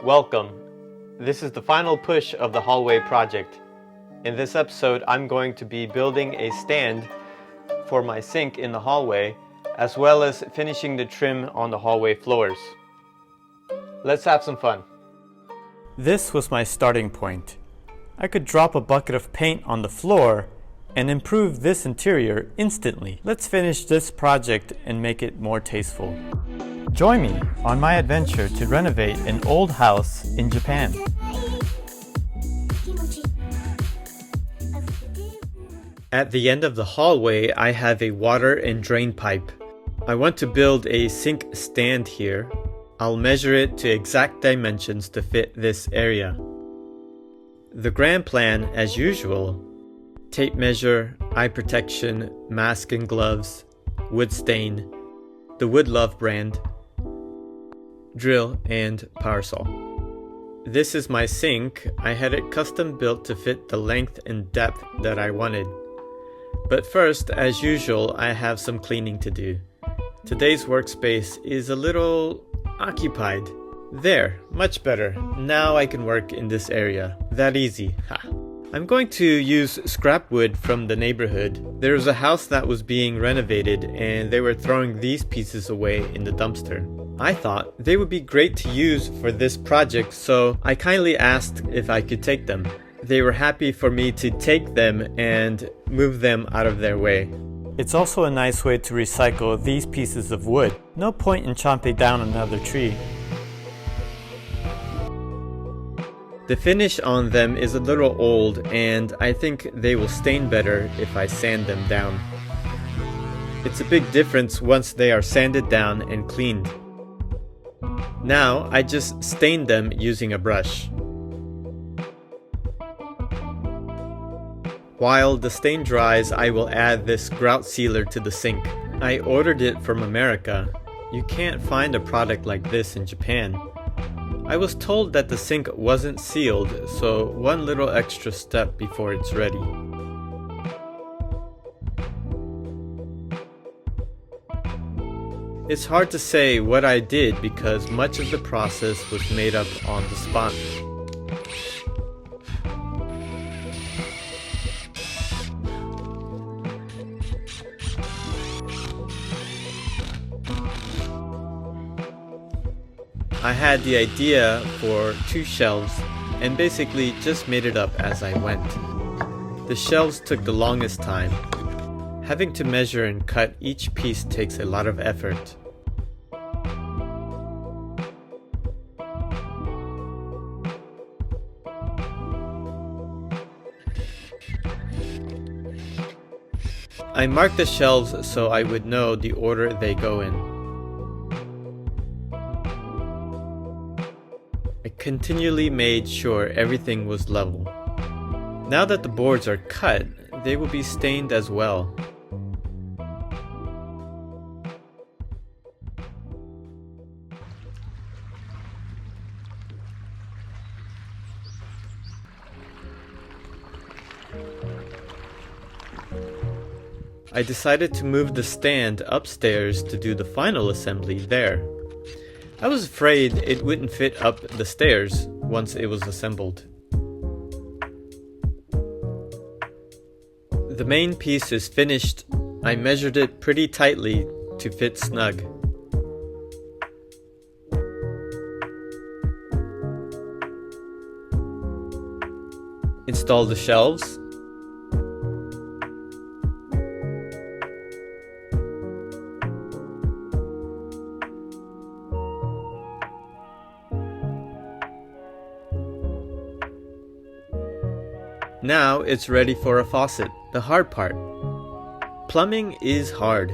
welcome. This is the final push of the hallway project. In this episode, I'm going to be building a stand for my sink in the hallway, as well as finishing the trim on the hallway floors. Let's have some fun. This was my starting point. I could drop a bucket of paint on the floor and improve this interior instantly. Let's finish this project and make it more tasteful. Join me on my adventure to renovate an old house in Japan. At the end of the hallway, I have a water and drain pipe. I want to build a sink stand here. I'll measure it to exact dimensions to fit this area. The grand plan, as usual: tape measure, eye protection, mask and gloves, wood stain, the Wood Love brand, drill, and power saw. This is my sink. I had it custom built to fit the length and depth that I wanted. But first, as usual, I have some cleaning to do. Today's workspace is a little occupied. There, much better. Now I can work in this area. That easy. Ha. I'm going to use scrap wood from the neighborhood. There was a house that was being renovated and they were throwing these pieces away in the dumpster. I thought they would be great to use for this project, so I kindly asked if I could take them. They were happy for me to take them and move them out of their way. It's also a nice way to recycle these pieces of wood. No point in chopping down another tree. The finish on them is a little old, and I think they will stain better if I sand them down. It's a big difference once they are sanded down and cleaned. Now I just stain them using a brush. While the stain dries, I will add this grout sealer to the sink. I ordered it from America. You can't find a product like this in Japan. I was told that the sink wasn't sealed, so one little extra step before it's ready. It's hard to say what I did because much of the process was made up on the spot. I had the idea for 2 shelves and basically just made it up as I went. The shelves took the longest time. Having to measure and cut each piece takes a lot of effort. I marked the shelves so I would know the order they go in. I continually made sure everything was level. Now that the boards are cut, they will be stained as well. I decided to move the stand upstairs to do the final assembly there. I was afraid it wouldn't fit up the stairs once it was assembled. The main piece is finished. I measured it pretty tightly to fit snug. Install the shelves. Now it's ready for a faucet, the hard part. Plumbing is hard.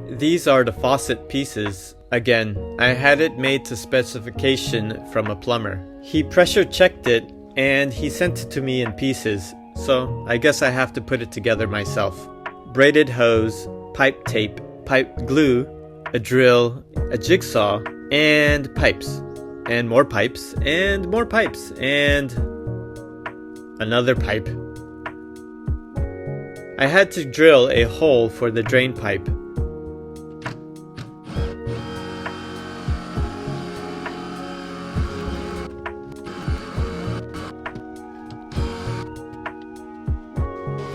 These are the faucet pieces. Again, I had it made to specification from a plumber. He pressure checked it and he sent it to me in pieces, so I guess I have to put it together myself. Braided hose, pipe tape, pipe glue, a drill, a jigsaw, and pipes. And more pipes, and more pipes, and another pipe. I had to drill a hole for the drain pipe.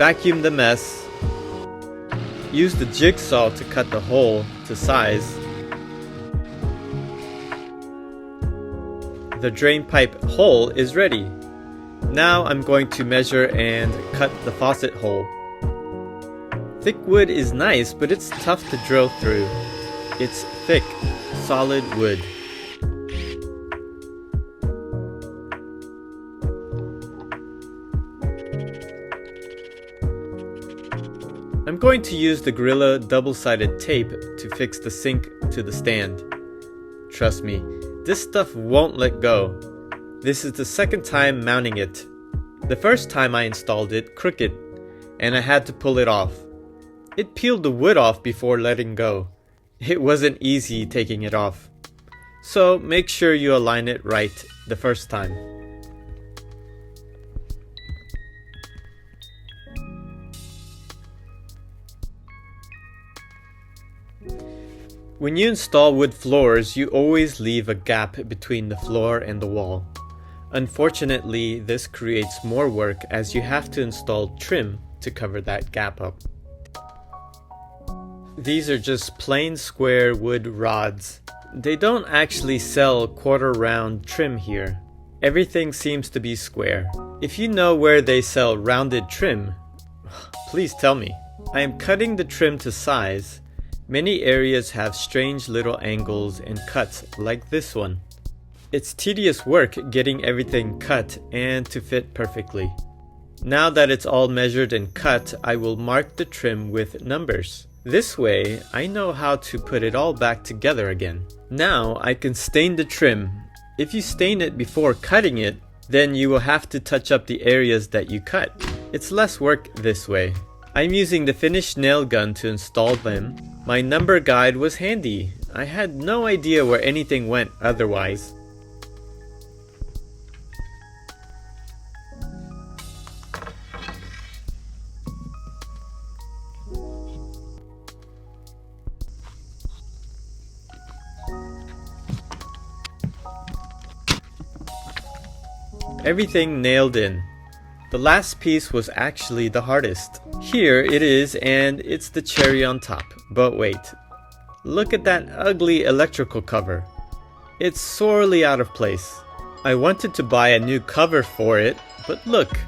Vacuum the mess. Use the jigsaw to cut the hole to size. The drain pipe hole is ready. Now I'm going to measure and cut the faucet hole. Thick wood is nice, but it's tough to drill through. It's thick, solid wood. I'm going to use the Gorilla double-sided tape to fix the sink to the stand. Trust me, this stuff won't let go. This is the second time mounting it. The first time I installed it crooked, and I had to pull it off. It peeled the wood off before letting go. It wasn't easy taking it off. So make sure you align it right the first time. When you install wood floors, you always leave a gap between the floor and the wall. Unfortunately, this creates more work as you have to install trim to cover that gap up. These are just plain square wood rods. They don't actually sell quarter round trim here. Everything seems to be square. If you know where they sell rounded trim, please tell me. I am cutting the trim to size. Many areas have strange little angles and cuts like this one. It's tedious work getting everything cut and to fit perfectly. Now that it's all measured and cut, I will mark the trim with numbers. This way, I know how to put it all back together again. Now I can stain the trim. If you stain it before cutting it, then you will have to touch up the areas that you cut. It's less work this way. I'm using the finished nail gun to install them. My number guide was handy. I had no idea where anything went otherwise. Everything nailed in. The last piece was actually the hardest. Here it is, and it's the cherry on top. But wait, look at that ugly electrical cover. It's sorely out of place. I wanted to buy a new cover for it, but look,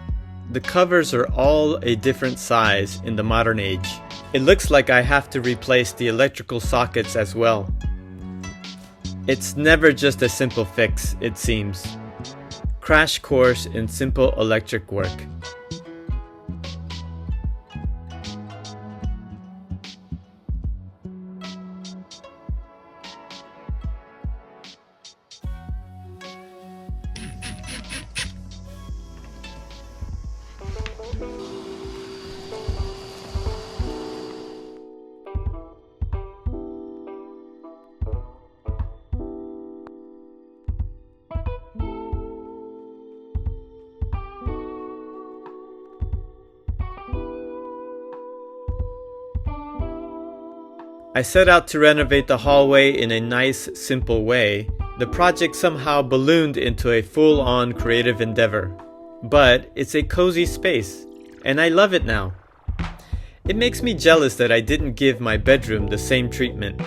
the covers are all a different size in the modern age. It looks like I have to replace the electrical sockets as well. It's never just a simple fix, it seems. Crash course in simple electric work. I set out to renovate the hallway in a nice, simple way. The project somehow ballooned into a full-on creative endeavor. But it's a cozy space, and I love it now. It makes me jealous that I didn't give my bedroom the same treatment.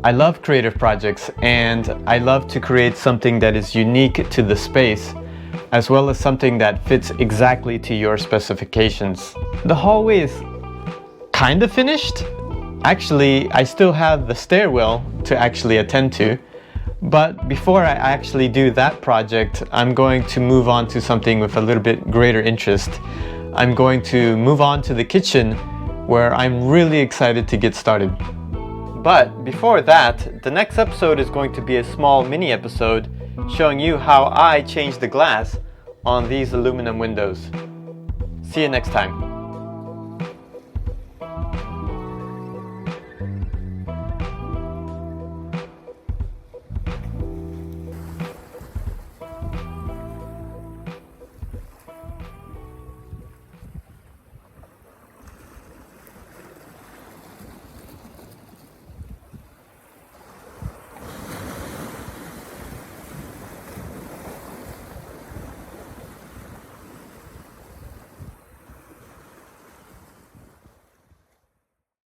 I love creative projects, and I love to create something that is unique to the space, as well as something that fits exactly to your specifications. The hallway is kind of finished. Actually, I still have the stairwell to actually attend to, but before I actually do that project, I'm going to move on to something with a little bit greater interest. I'm going to move on to the kitchen where I'm really excited to get started. But before that, the next episode is going to be a small mini episode showing you how I changed the glass on these aluminum windows. See you next time.